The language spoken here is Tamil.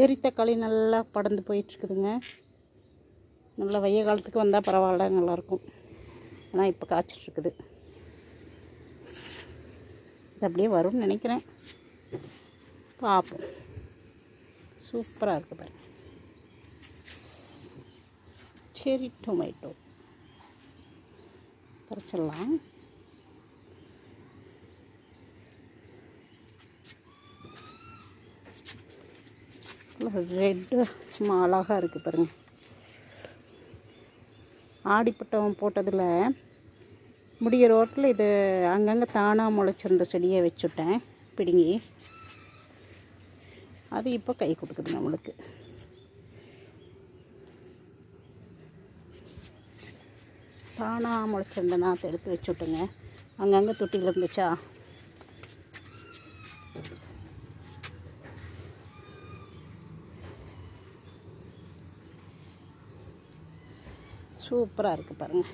செரி தக்காளி நல்லா படர்ந்து போயிட்டுருக்குதுங்க. நல்லா வெய்ய காலத்துக்கு வந்தால் பரவாயில்ல, நல்லாயிருக்கும். ஆனால் இப்போ காய்ச்சிட்ருக்குது. இது அப்படியே வரும்னு நினைக்கிறேன். பார்ப்போம். சூப்பராக இருக்குது பாருங்கள். செரி டொமேட்டோ பறிச்சிடலாம். ரெட்டு சும்மா அழகாக இருக்குது பாருங்கள். ஆடிப்பட்டம் போட்டதில் முடிகிற ஓரத்தில் இது அங்கங்கே தானாக முளைச்சிருந்த செடியை வச்சுட்டேன் பிடுங்கி. அது இப்போ கை கொடுக்குது நம்மளுக்கு. தானாக முளைச்சிருந்த நாற்றை எடுத்து வச்சுட்டேங்க. அங்கங்கே தொட்டியில் இருந்துச்சா. சூப்பராக இருக்குது பாருங்கள்.